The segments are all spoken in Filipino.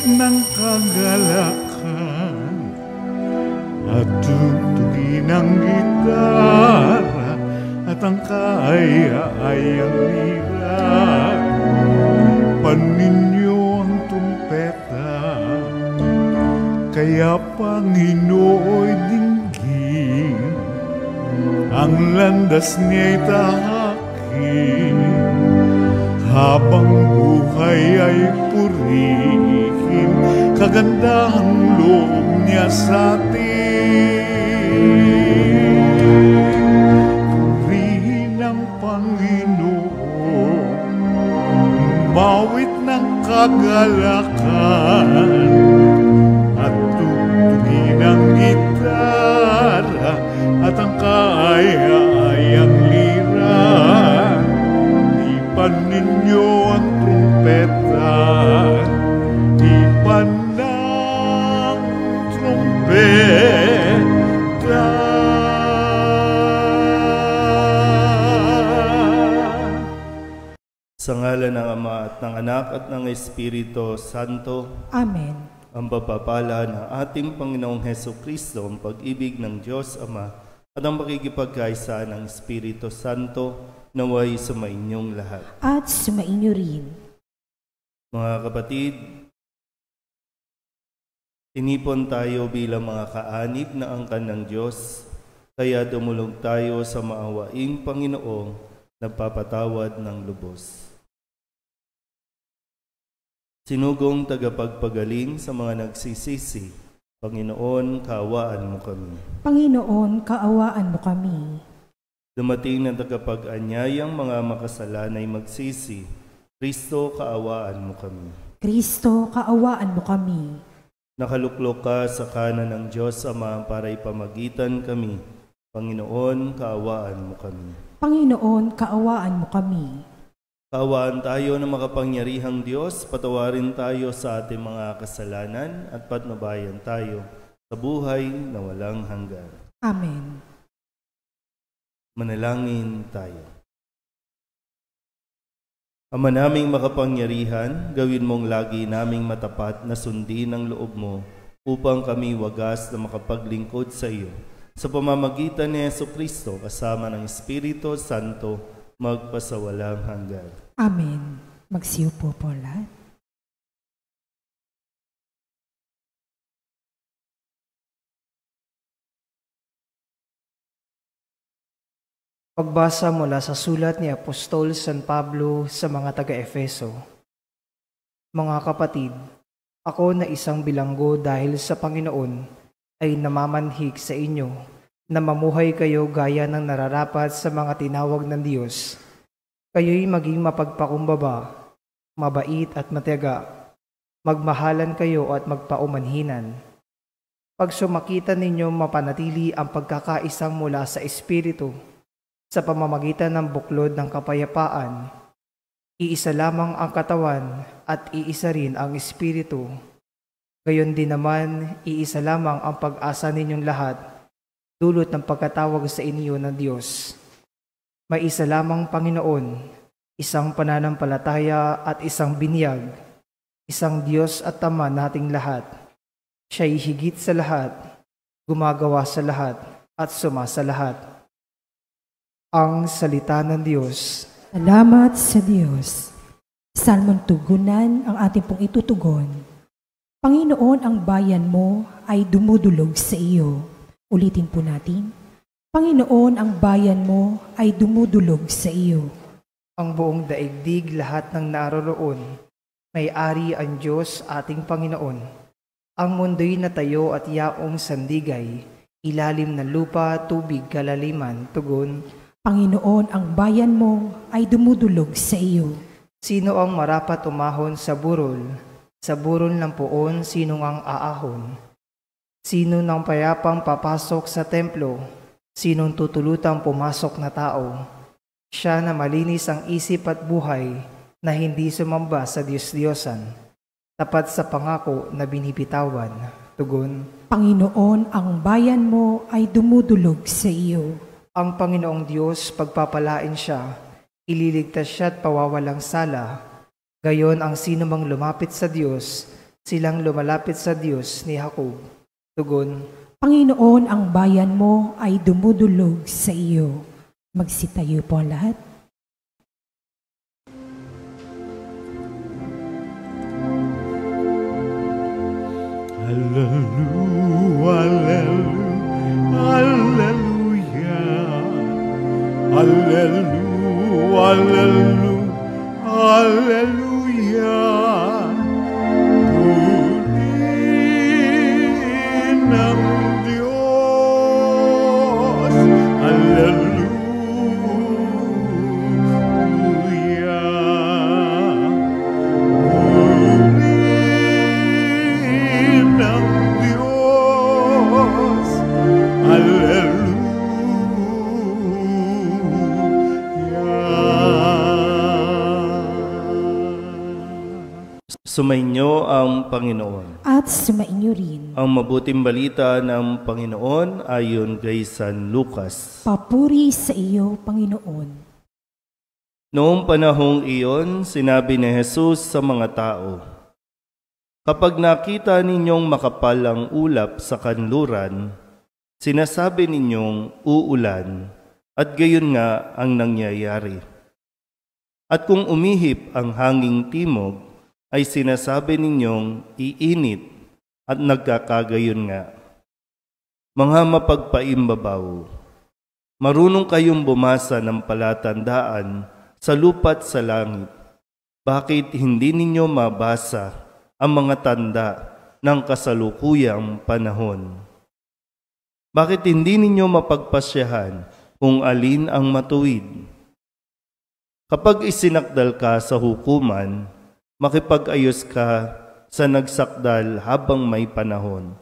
ng kagalakan at tugtugin ang gitara at ang kaaya-ayang lira. Paninyo ang trumpeta, kaya Panginooy dinggin, ang landas niya'y tahakin, habang buhay ay purihin, kagandahang loob niya sa atin. Purihin ang Panginoon, mawit ng kagalakan, at tugtugin ang gitara at ang kaaya-ayang lira. Ipan ninyo ang trumpeta, ipan ng trumpeta. Sa ngalan ng Ama at ng Anak at ng Espiritu Santo. Amen. Ang papapala ng ating Panginoong Hesukristo, ang pag-ibig ng Diyos Ama, at ang pakikipagkaisa ng Espiritu Santo, naway sumainyong lahat. At sumainyo rin. Mga kapatid, tinipon tayo bilang mga kaanib na angkan ng Diyos, kaya dumulog tayo sa maawaing Panginoong nagpapatawad ng lubos. Sinugong tagapagpagaling sa mga nagsisisi, Panginoon, kaawaan mo kami. Panginoon, kaawaan mo kami. Dumating na tagapag-anyayang mga makasalanay magsisi, Kristo, kaawaan mo kami. Kristo, kaawaan mo kami. Nakaluklok ka sa kanan ng Diyos Ama para ipamagitan kami. Panginoon, kaawaan mo kami. Panginoon, kaawaan mo kami. Kaawaan tayo ng makapangyarihang Diyos, patawarin tayo sa ating mga kasalanan at patnubayan tayo sa buhay na walang hanggan. Amen. Manalangin tayo. Ama naming makapangyarihan, gawin mong lagi naming matapat na sundin ang loob mo upang kami wagas na makapaglingkod sa iyo. Sa pamamagitan ni Jesucristo kasama ng Espiritu Santo, magpasawalang hanggan. Amen. Magsiupo po lahat. Pagbasa mula sa sulat ni Apostol San Pablo sa mga taga-Efeso. Mga kapatid, ako na isang bilanggo dahil sa Panginoon ay namamanhik sa inyo na mamuhay kayo gaya ng nararapat sa mga tinawag ng Diyos. Kayo'y maging mapagpakumbaba, mabait at matiyaga. Magmahalan kayo at magpaumanhinan. Pag sumakita ninyo mapanatili ang pagkakaisang mula sa Espiritu sa pamamagitan ng buklod ng kapayapaan, iisa lamang ang katawan at iisa rin ang Espiritu. Gayon din naman, iisa lamang ang pag-asa ninyong lahat, dulot ng pagkatawag sa inyo ng Diyos. May isa lamang Panginoon, isang pananampalataya at isang binyag, isang Diyos at Ama nating lahat. Siya'y higit sa lahat, gumagawa sa lahat, at sumasa lahat. Ang salita ng Diyos. Salamat sa Diyos. Salmon tugunan ang ating pong itutugon. Panginoon, ang bayan mo ay dumudulog sa iyo. Ulitin po natin. Panginoon, ang bayan mo ay dumudulog sa iyo. Ang buong daigdig, lahat ng naroroon, may-ari ang Diyos ating Panginoon. Ang mundo'y natayo at yaong sandigay, ilalim ng lupa, tubig, kalaliman, tugon. Panginoon, ang bayan mo ay dumudulog sa iyo. Sino ang marapat umahon sa burol? Sa burol ng puon, sino ang aahon? Sino nang payapang papasok sa templo? Sinong tutulutang pumasok na tao? Siya na malinis ang isip at buhay, na hindi sumamba sa Diyos-Diyosan, tapat sa pangako na binibitawan. Tugon. Panginoon, ang bayan mo ay dumudulog sa iyo. Ang Panginoong Diyos, pagpapalain siya, ililigtas siya at pawawalang sala. Gayon ang sino mang lumapit sa Diyos, Silang lumalapit sa Diyos ni Jacob. Tugon, Panginoon, ang bayan mo ay dumudulog sa iyo. Magsitayo po ang lahat. Hallelujah, hallelujah, hallelujah, hallelujah. Purihin ng Diyos, hallelujah. Purihin ng Diyos, hallelujah. Sumainyo ang Panginoon. At sumainyo rin. Ang mabuting balita ng Panginoon ayon kay San Lucas. Papuri sa iyo, Panginoon. Noong panahong iyon, sinabi ni Jesus sa mga tao, "Kapag nakita ninyong makapal ang ulap sa kanluran, sinasabi ninyong uulan, at gayon nga ang nangyayari. At kung umihip ang hanging timog, ay sinasabi ninyong iinit, at nagkakagayon nga. Mga mapagpaimbabaw, marunong kayong bumasa ng palatandaan sa lupa't sa langit. Bakit hindi ninyo mabasa ang mga tanda ng kasalukuyang panahon? Bakit hindi ninyo mapagpasyahan kung alin ang matuwid? Kapag isinakdal ka sa hukuman, makipag-ayos ka sa nagsakdal habang may panahon.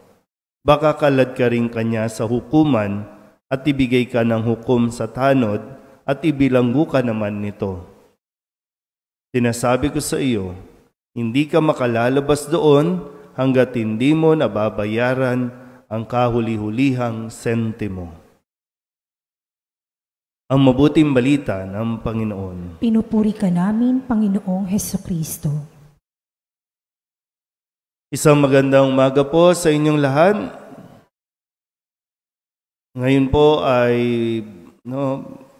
Baka kalad ka rin kanya sa hukuman at ibigay ka ng hukom sa tanod at ibilanggo ka naman nito. Sinasabi ko sa iyo, hindi ka makalalabas doon hanggat hindi mo nababayaran ang kahuli-hulihang sentimo." Ang mabuting balita ng Panginoon. Pinupuri ka namin, Panginoong Hesukristo. Isang magandang umaga po sa inyong lahat. Ngayon po ay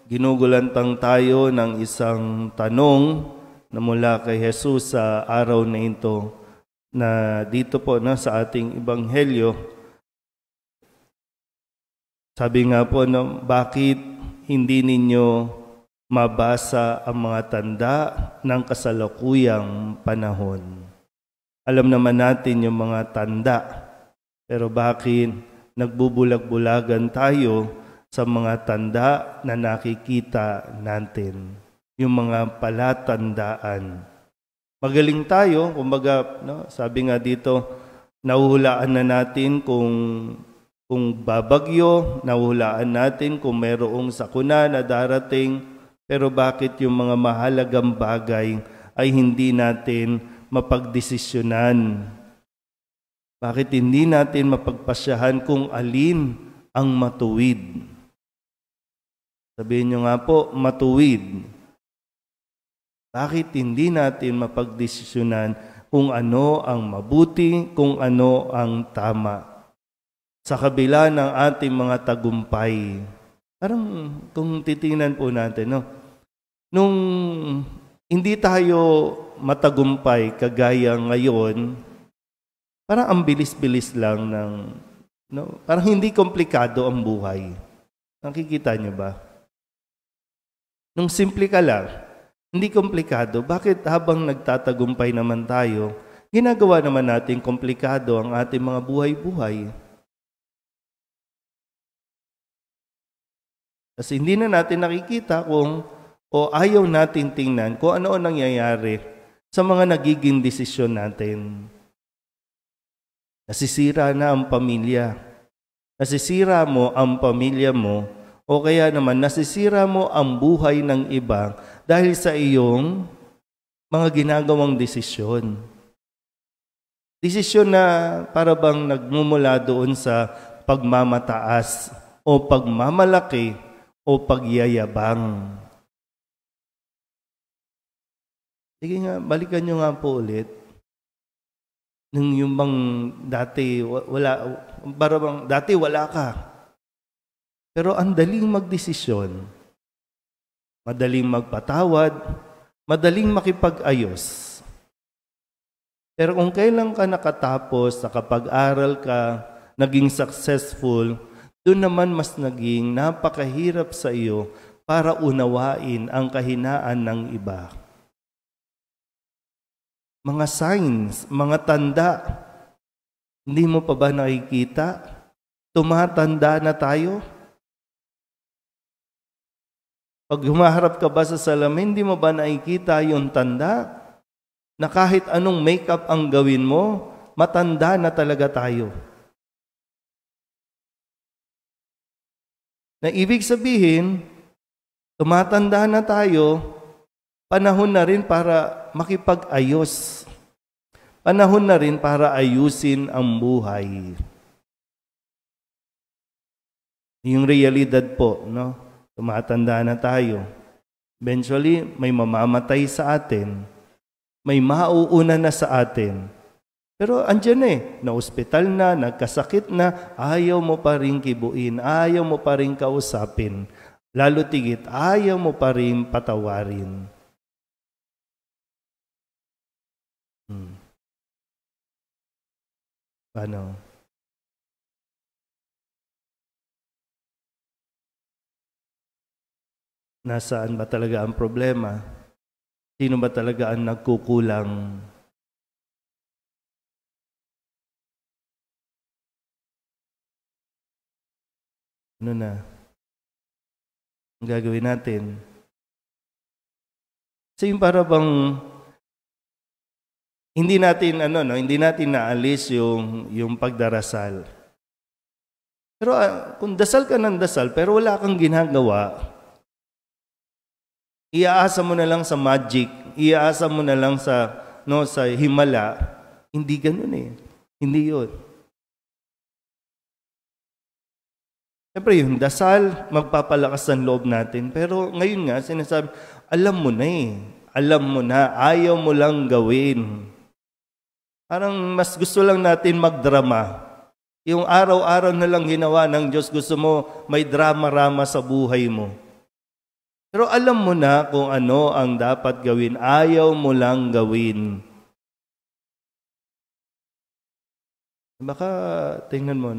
ginugulantang tayo ng isang tanong na mula kay Jesus sa araw na ito, na dito po sa ating Ebanghelyo. Sabi nga po, bakit hindi ninyo mabasa ang mga tanda ng kasalukuyang panahon? Alam naman natin yung mga tanda, pero bakit nagbubulag-bulagan tayo sa mga tanda na nakikita natin? Yung mga palatandaan. Magaling tayo, kumbaga, sabi nga dito, nahuhulaan na natin kung babagyo, nahuhulaan natin kung mayroong sakuna na darating, pero bakit yung mga mahalagang bagay ay hindi natin mapagdesisyonan? Bakit hindi natin mapagpasyahan kung alin ang matuwid? Sabihin nyo nga po, matuwid. Bakit hindi natin mapagdesisyonan kung ano ang mabuti, kung ano ang tama? Sa kabila ng ating mga tagumpay, parang kung titingnan po natin, nung hindi tayo matagumpay kagaya ngayon, parang ang bilis-bilis lang parang hindi komplikado ang buhay. Nakikita niyo ba? Nung simple ka lang, hindi komplikado. Bakit habang nagtatagumpay naman tayo, ginagawa naman natin komplikado ang ating mga buhay-buhay? Kasi hindi na natin nakikita o ayaw natin tingnan kung ano ang nangyayari sa mga nagiging desisyon natin. Nasisira na ang pamilya. Nasisira mo ang pamilya mo, o kaya naman nasisira mo ang buhay ng iba dahil sa iyong mga ginagawang desisyon. Desisyon na para bang nagmumula doon sa pagmamataas o pagmamalaki o pagyayabang. Sige nga, balikan nyo nga po ulit. Nung yung bang dati dati wala ka. Pero ang daling magdesisyon, madaling magpatawad, madaling makipag-ayos. Pero kung kailan ka nakatapos, nakapag-aral ka, naging successful, doon naman mas naging napakahirap sa iyo para unawain ang kahinaan ng iba. Mga signs, mga tanda, hindi mo pa ba nakikita? Tumatanda na tayo? Pag humaharap ka ba sa salamin, hindi mo ba nakikita yung tanda? Na kahit anong makeup ang gawin mo, matanda na talaga tayo. Na ibig sabihin, tumatanda na tayo, panahon na rin para makipag-ayos. Panahon na rin para ayusin ang buhay. Yung realidad po, no? Tumatanda na tayo. Eventually, may mamamatay sa atin. May mauuna na sa atin. Pero andyan na ospital na, nagkasakit na, ayaw mo pa rin kibuin, ayaw mo pa rin kausapin. Lalo tigit, ayaw mo pa rin patawarin. Paano? Nasaan ba talaga ang problema? Sino ba talaga ang nagkukulang? Ano na? Ang gagawin natin? So yung para bang hindi natin naalis yung pagdarasal. Pero kung dasal ka ng dasal pero wala kang ginagawa, iaasa mo na lang sa magic, iaasa mo na lang sa himala, hindi ganoon Hindi 'yon. Siyempre yung dasal, magpapalakas ng loob natin. Pero ngayon nga, sinasabi, alam mo na, ayaw mo lang gawin. Parang mas gusto lang natin magdrama. Yung araw-araw na lang ginawa ng Diyos, gusto mo may drama-rama sa buhay mo. Pero alam mo na kung ano ang dapat gawin, ayaw mo lang gawin. Baka, tingnan mo,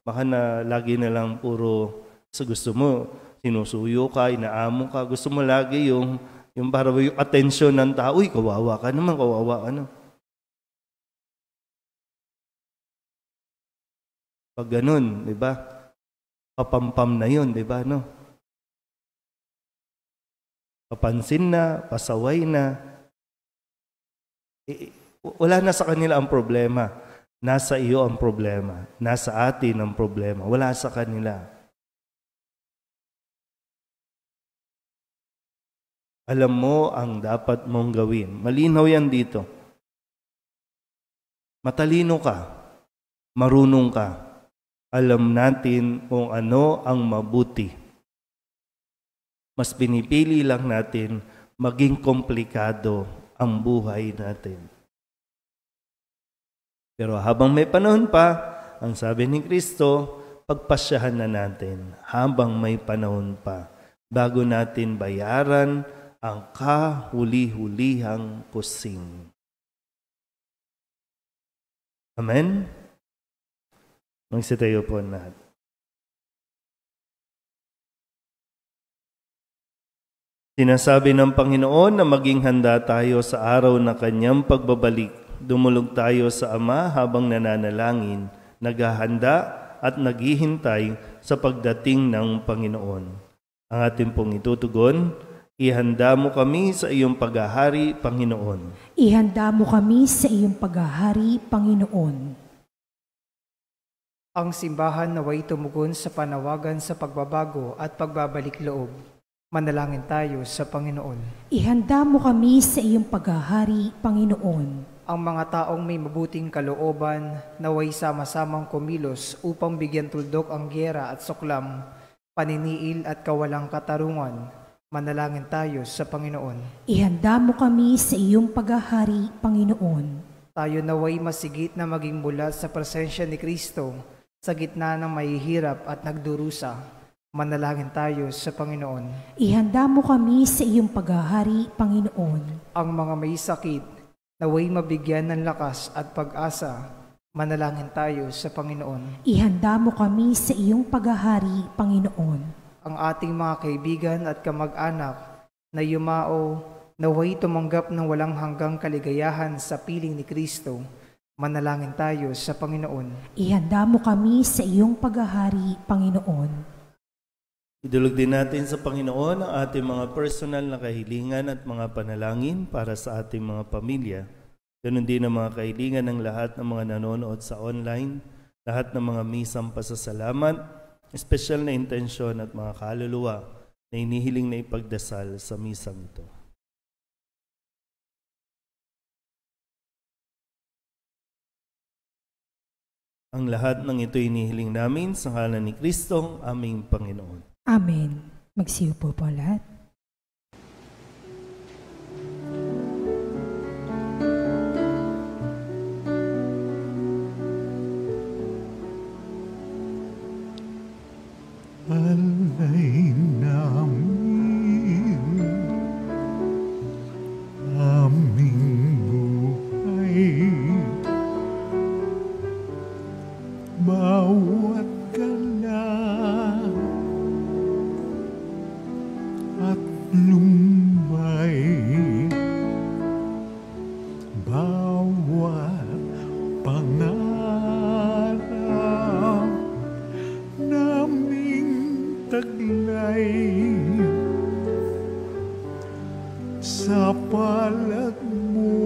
baka na lagi na lang puro sa gusto mo, sinusuyo ka, inaamo ka, gusto mo lagi yung para yung atensyon ng tao, uy, kawawa ka naman. Pag ganun, di ba? Papampam na yun, di ba, Papansin na, pasaway na. Wala na sa kanila ang problema. Nasa iyo ang problema. Nasa atin ang problema. Wala sa kanila. Alam mo ang dapat mong gawin. Malinaw yan dito. Matalino ka. Marunong ka. Alam natin kung ano ang mabuti. Mas pinipili lang natin maging komplikado ang buhay natin. Pero habang may panahon pa, ang sabi ni Kristo, pagpasyahan na natin habang may panahon pa bago natin bayaran ang kahuli-hulihang kusing. Amen? Magsitayo po natin. Sinasabi ng Panginoon na maging handa tayo sa araw na kanyang pagbabalik. Dumulog tayo sa Ama habang nananalangin, naghahanda at naghihintay sa pagdating ng Panginoon. Ang ating pong itutugon, ihanda mo kami sa iyong paghahari, Panginoon. Ihanda mo kami sa iyong paghahari, Panginoon. Ang simbahan naway tumugon sa panawagan sa pagbabago at pagbabalik loob. Manalangin tayo sa Panginoon. Ihanda mo kami sa iyong paghahari, Panginoon. Ang mga taong may mabuting kalooban naway sama-samang kumilos upang bigyan tuldok ang giyera at suklam, paniniil at kawalang katarungan. Manalangin tayo sa Panginoon. Ihanda mo kami sa iyong paghahari, Panginoon. Tayo naway masigit na maging bulat sa presensya ni Kristo sa gitna ng mahihirap at nagdurusa. Manalangin tayo sa Panginoon. Ihanda mo kami sa iyong paghahari, Panginoon. Ang mga may sakit, naway mabigyan ng lakas at pag-asa. Manalangin tayo sa Panginoon. Ihanda mo kami sa iyong paghahari, Panginoon. Ang ating mga kaibigan at kamag-anak na yumao, naway tumanggap ng walang hanggang kaligayahan sa piling ni Kristo. Manalangin tayo sa Panginoon. Ihanda mo kami sa iyong paghahari, Panginoon. Idulog din natin sa Panginoon ang ating mga personal na kahilingan at mga panalangin para sa ating mga pamilya. Ganon din ang mga kahilingan ng lahat ng mga nanonood sa online, lahat ng mga misang pasasalamat, espesyal na intensyon at mga kaluluwa na inihiling na ipagdasal sa misang ito. Ang lahat ng ito inihiling namin sa ngalan ni Kristo, aming Panginoon. Amen. Magsiupo po lahat. Alay namin aming buhay, bawat gala at lumbay, bawat pangarap naming taglay sa palad mo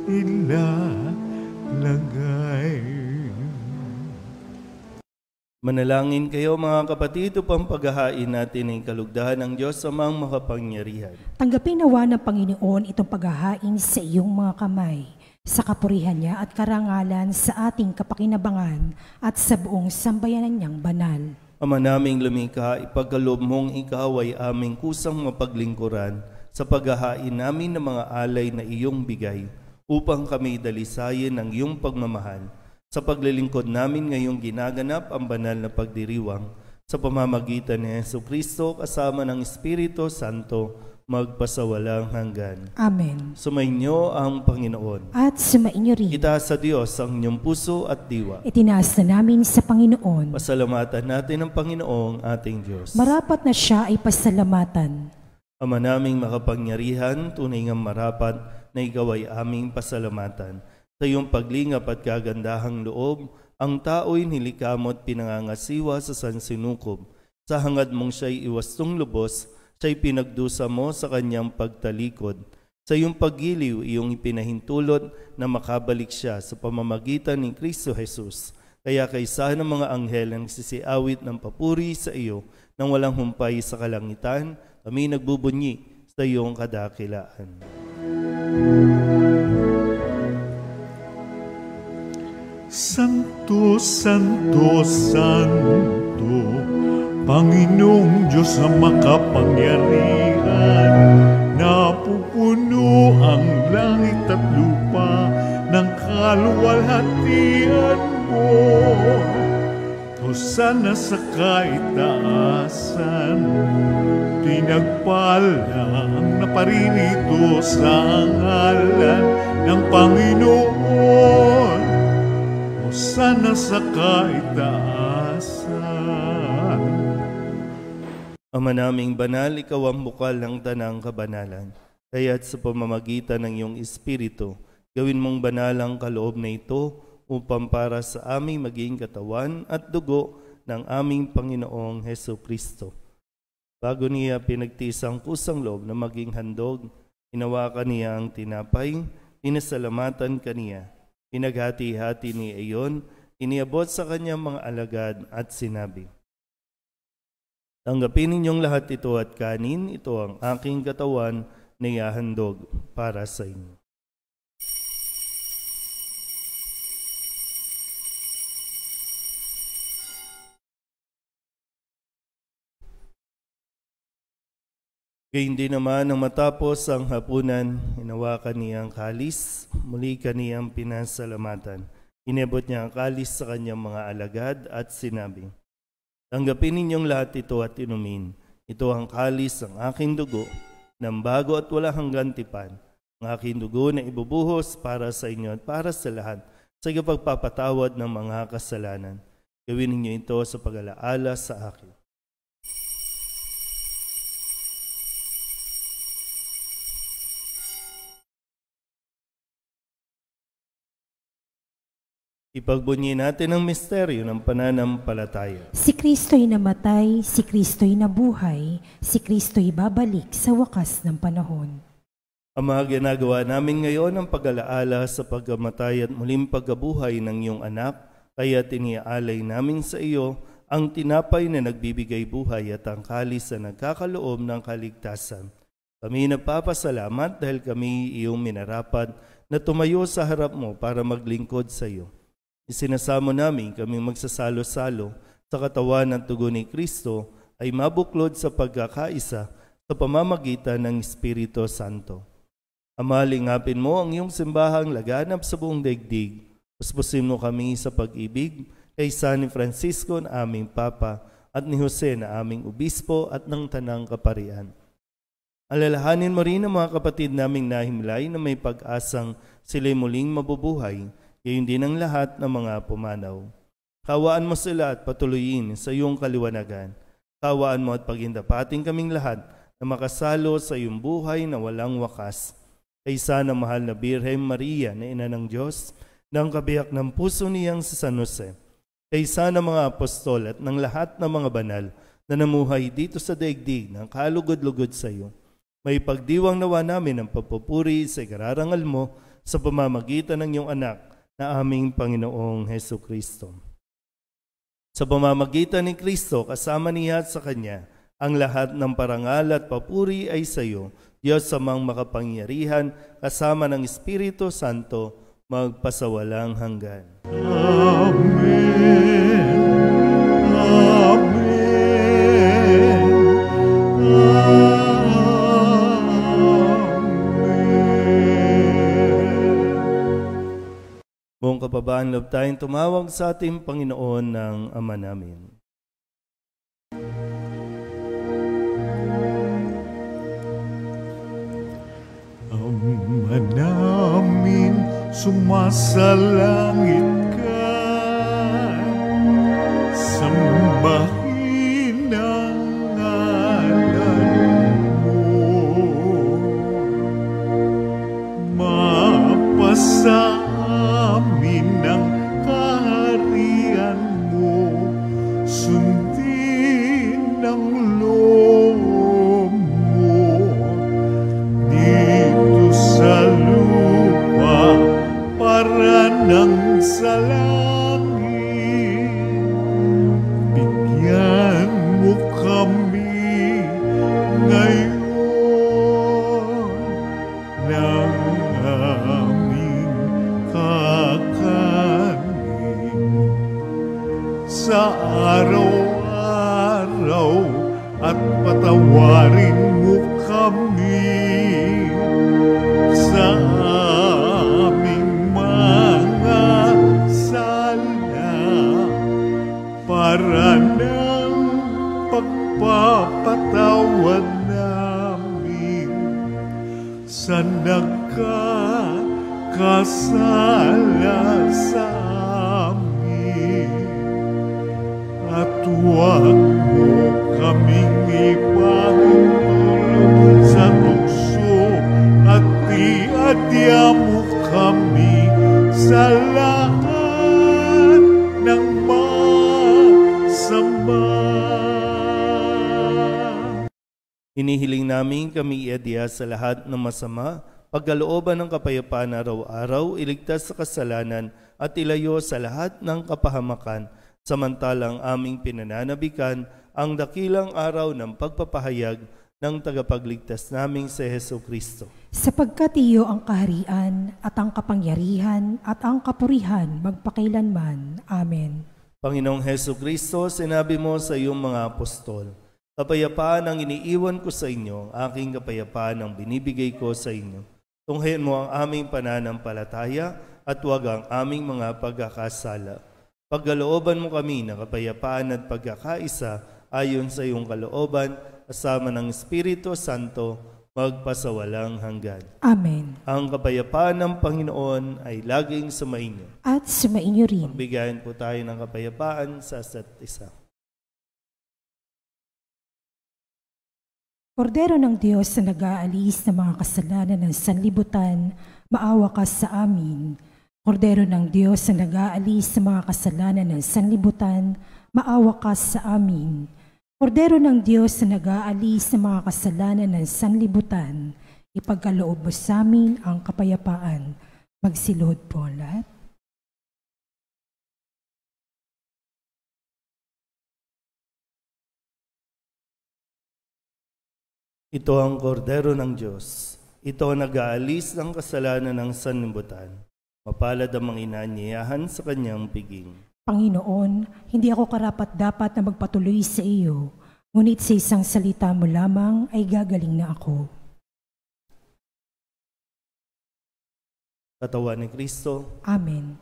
ilalagay. Manalangin kayo mga kapatid upang paghahain natin ang kalugdahan ng Diyos Amang makapangyarihan. Tanggapin nawa ng Panginoon itong paghahain sa iyong mga kamay, sa kapurihan niya at karangalan sa ating kapakinabangan at sa buong sambayanan niyang banal. Ama naming lumikha, ipagkaloob mong ikaw ay aming kusang mapaglingkuran sa paghahain namin ng mga alay na iyong bigay upang kami dalisayin ng iyong pagmamahal. Sa paglilingkod namin ngayong ginaganap ang banal na pagdiriwang sa pamamagitan ni Jesucristo kasama ng Espiritu Santo magpasawalang hanggan. Amen. Sumainyo ang Panginoon. At sumainyo rin. Itaas sa Diyos ang inyong puso at diwa. Itinaas na namin sa Panginoon. Pasalamatan natin ang Panginoong ating Diyos. Marapat na siya ay pasalamatan. Ama naming makapangyarihan, tunay ngang marapat na ikaw ay aming pasalamatan. Sa iyong paglingap at kagandahang loob, ang tao'y nilikamot pinangangasiwa sa sansinukob. Sa hangad mong siya'y iwastong lubos, siya'y pinagdusa mo sa kanyang pagtalikod. Sa iyong paggiliw, iyong ipinahintulot na makabalik siya sa pamamagitan ni Kristo Jesus. Kaya kaysa ng mga anghel ang sisiawit ng papuri sa iyo nang walang humpay sa kalangitan, kami nagbubunyi sa iyong kadakilaan. Santo, Santo, Santo, Panginoong Diyos na makapangyarihan, napupuno ang langit at lupa ng kaluwalhatian mo. Hosana sa kaitaasan, pinagpala ang naparirito sa ngalan ng Panginoon. Hosana sa kaitaasan. Ama naming banal, ikaw ang bukal ng tanang kabanalan. Kaya't sa pamamagitan ng iyong Espiritu, gawin mong banal ang kaloob na ito upang para sa aming maging katawan at dugo ng aming Panginoong Jesucristo. Bago niya pinagtiis ang kusang loob na maging handog, hinawakan niya ang tinapay, pinasalamatan kaniya. Pinaghati-hati ni iyon, iniabot sa kanyang mga alagad at sinabi, tanggapin ninyong lahat ito at kanin, ito ang aking katawan na ihahandog para sa inyo. Gayun din naman nang matapos ang hapunan, hinawakan niya ang kalis, muli kaniyang pinasalamatan. Inabot niya ang kalis sa kanyang mga alagad at sinabi, "Tanggapin ninyong lahat ito at inumin. Ito ang kalis ng aking dugo, ng bago at wala hanggang tipan. Ang aking dugo na ibubuhos para sa inyo at para sa lahat, sa pagpapatawad ng mga kasalanan. Gawin ninyo ito sa pag-alaala sa akin." Ipagbunyi natin ang misteryo ng pananampalataya. Si Kristo'y namatay, si Kristo'y nabuhay, si Kristo'y babalik sa wakas ng panahon. Ang mga ginagawa namin ngayon ang pag-alaala sa pagkamatay at muling pagkabuhay ng iyong anak, kaya tiniaalay namin sa iyo ang tinapay na nagbibigay buhay at ang kalis na nagkakaloob ng kaligtasan. Kami nagpapasalamat dahil kami iyong minarapat na tumayo sa harap mo para maglingkod sa iyo. Isinasamo namin kaming magsasalo-salo sa katawan ng tugon ni Kristo ay mabuklod sa pagkakaisa sa pamamagitan ng Espiritu Santo. Amalingapin mo ang iyong simbahang laganap sa buong daigdig. Puspusin mo kami sa pag-ibig kay San Francisco na aming Papa at ni Jose na aming Obispo at ng Tanang Kaparian. Alalahanin mo rin ang mga kapatid naming nahimlay na may pag-asang sila'y muling mabubuhay, gayon din ang lahat ng mga pumanaw. Kawaan mo sila at patuloyin sa iyong kaliwanagan. Kawaan mo at pagindapating kaming lahat na makasalo sa iyong buhay na walang wakas. Kaysa ng mahal na Birhen Maria na ina ng Diyos, ng kabiyak ng puso niyang si San Jose, kaysa ng mga apostol at ng lahat ng mga banal na namuhay dito sa daigdig ng kalugod-lugod sa iyo, may pagdiwang nawa namin ang papupuri sa ikararangal mo sa pamamagitan ng iyong anak na aming Panginoong Hesu Kristo. Sa pamamagitan ni Kristo, kasama niya at sa Kanya, ang lahat ng parangal at papuri ay sa iyo, Diyos Amang makapangyarihan, kasama ng Espiritu Santo, magpasawalang hanggan. Amen. Amen. Buong kapabaan, loob tayong tumawag sa ating Panginoon ng Ama namin. Ama namin, sumasalangit ka, sambahin ang ngalan mo, mapasa amin ang kaharian mo, sundin ang loob mo, dito sa lupa para nang sa langit. Bigyan mo kami ngayon ng aming kakanin sa araw-araw at patawarin mo kami sa aming mga sala para ng pagpapatawad namin sa nagkakasala sa amin, at huwag mo kaming ipahintulot sa tukso, at iadya mo kami sa lahat ng masama. Hinihiling namin kami iadya sa lahat ng masama, pagkalooban ng kapayapaan araw-araw, iligtas sa kasalanan at ilayo sa lahat ng kapahamakan, samantalang aming pinananabikan ang dakilang araw ng pagpapahayag ng tagapagligtas naming si Hesu Kristo. Sapagkat iyo ang kaharian at ang kapangyarihan at ang kapurihan magpakailanman. Amen. Panginoong Hesu Kristo, sinabi mo sa iyong mga apostol, Kapayapaan ang iniiwan ko sa inyo, aking kapayapaan ang binibigay ko sa inyo. Tunghayan mo ang aming pananampalataya at huwag ang aming mga pagkakasala. Pagkalooban mo kami ng kapayapaan at pagkakaisa ayon sa iyong kalooban, kasama ng Espiritu Santo, magpasawalang hanggan. Amen. Ang kapayapaan ng Panginoon ay laging sumainyo. At sumainyo rin. Bigyan po tayo ng kapayapaan sa isa't isa. Kordero ng Diyos na nag-aalis ng mga kasalanan ng sanlibutan, maawa ka sa amin. Kordero ng Diyos na nag-aalis ng mga kasalanan ng sanlibutan, maawa ka sa amin. Kordero ng Diyos na nag-aalis ng mga kasalanan ng sanlibutan, ipagkaloob mo sa amin ang kapayapaan. Magsilod po lahat. Ito ang kordero ng Diyos. Ito ang nag-aalis ng kasalanan ng sanlibutan. Mapalad ang mga inaanyayahan sa kanyang piging. Panginoon, hindi ako karapat-dapat na magpatuloy sa iyo, ngunit sa isang salita mo lamang ay gagaling na ako. Katawan ni Kristo. Amen.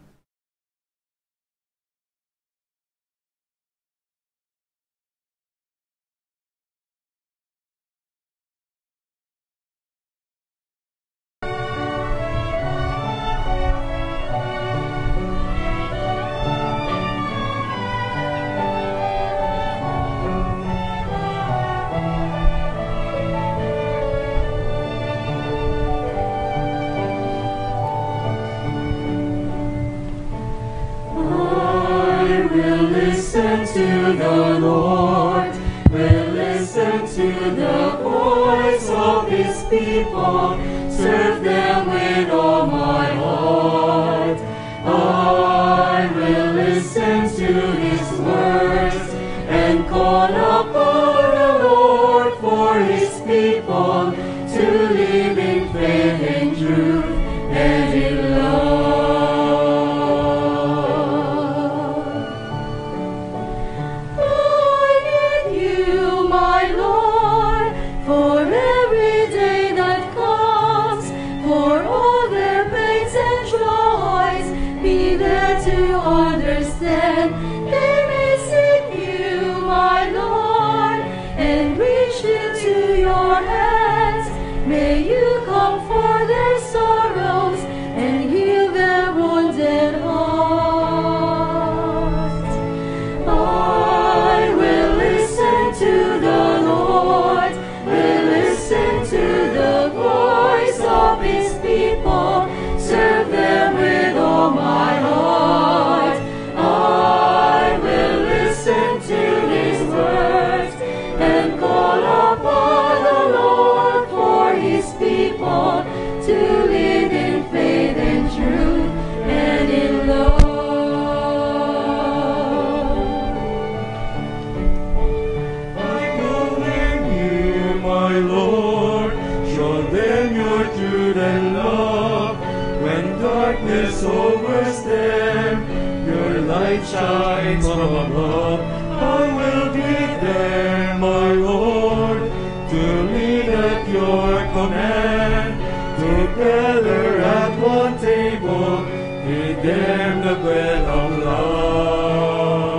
To the Lord, will listen to the voice of His people, serve them with all my heart. I will listen to His words and call upon the Lord for His people to live in faith and truth and in love. Understand, they may seek you, my Lord, and reach into your hands. May you comfort their sorrows and heal their wounded hearts. I will listen to the Lord, will listen to the voice of His people, serve them with all my heart. To live in faith and truth and in love. I commend you, my Lord, show them your truth and love. When darkness overtakes them, your light shines from above. I will be there, my Lord, to lead at your command. Together at one table, feed them the bread of love.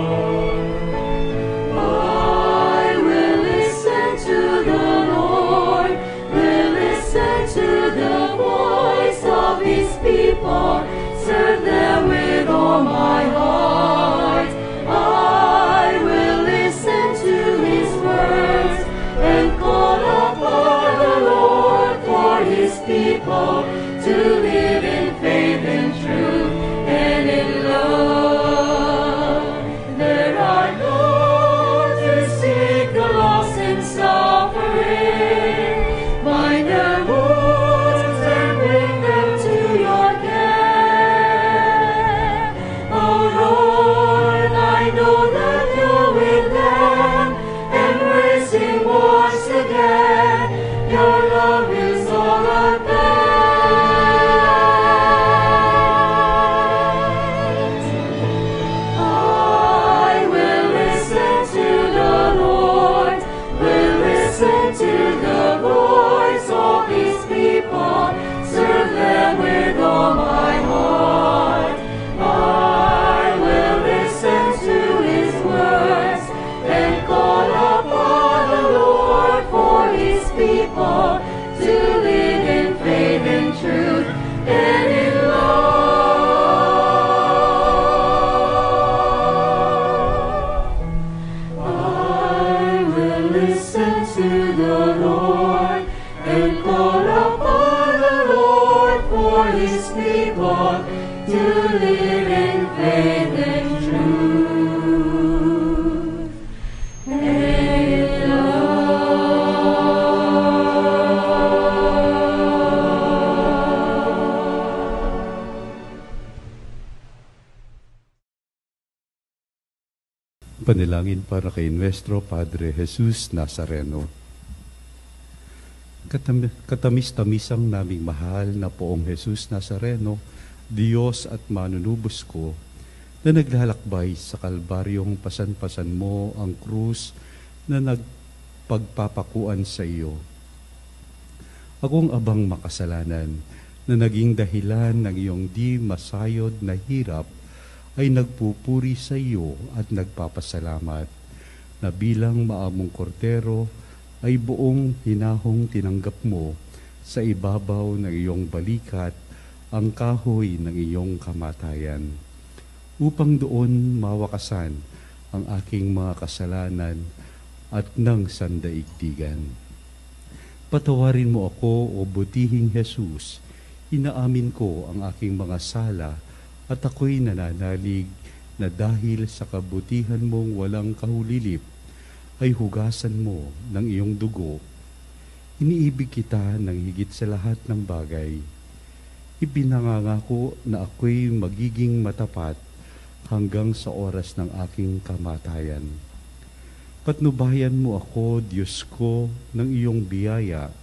I will listen to the Lord, will listen to the voice of His people, serve them with all my heart. I Panalangin para kay Nuestro Padre Jesus Nazareno. Katamis-tamisang naming mahal na Poong Jesus Nazareno, Diyos at manunubos ko, na naglalakbay sa kalbaryong pasan-pasan mo ang krus na nagpagpapakuan sa iyo. Akong abang makasalanan na naging dahilan ng iyong di masayod na hirap ay nagpupuri sa iyo at nagpapasalamat na bilang maamong kordero ay buong hinahong tinanggap mo sa ibabaw ng iyong balikat ang kahoy ng iyong kamatayan, upang doon mawakasan ang aking mga kasalanan at ng sandaigdigan. Patawarin mo ako, o butihing Jesus, inaamin ko ang aking mga sala at ako'y nananalig na dahil sa kabutihan mong walang kahulilip, ay hugasan mo ng iyong dugo. Iniibig kita ng higit sa lahat ng bagay. Ipinangangako na ako'y magiging matapat hanggang sa oras ng aking kamatayan. Patnubayan mo ako, Diyos ko, ng iyong biyaya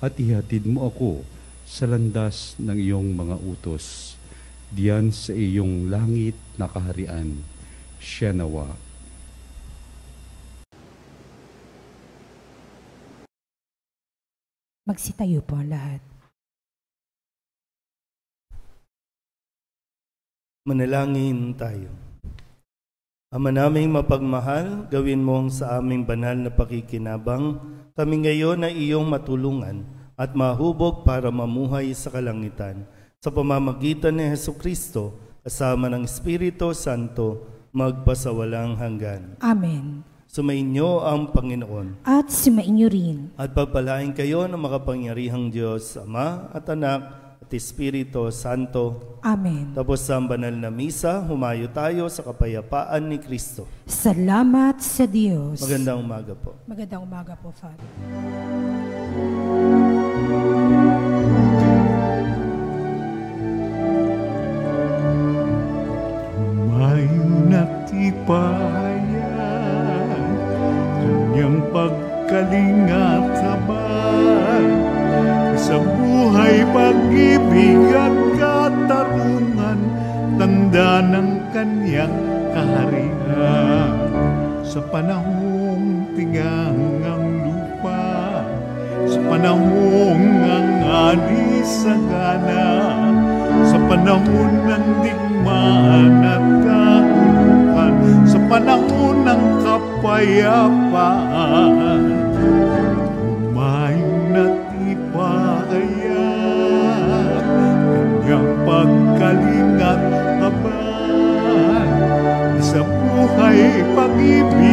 at ihatid mo ako sa landas ng iyong mga utos, diyan sa iyong langit na kaharian. Siya nawa. Magsitayo po ang lahat. Manalangin tayo. Ama naming mapagmahal, gawin mong sa aming banal na pakikinabang, kami ngayon ay iyong matulungan at mahubog para mamuhay sa kalangitan. Sa pamamagitan ni Jesucristo, kasama ng Espiritu Santo, magpasawalang hanggan. Amen. Sumainyo ang Panginoon. At sumainyo rin. At pagpalain kayo ng makapangyarihang Diyos, Ama at Anak at Espiritu Santo. Amen. Tapos sa banal na misa, humayo tayo sa kapayapaan ni Kristo. Salamat sa Diyos. Magandang umaga po. Magandang umaga po, Father. May natipayan kanyang pagkalingat habang sa buhay, pag-ibig at katarungan, tanda ng kanyang kaharian. Sa panahong tigang ang lupa, sa panahong ang anisagana, sa panahon ng digmaan at kahulukan, sa panahon ng kapayapaan, umayong natipayan kanyang pagkalingat habang sa buhay, pag-ibig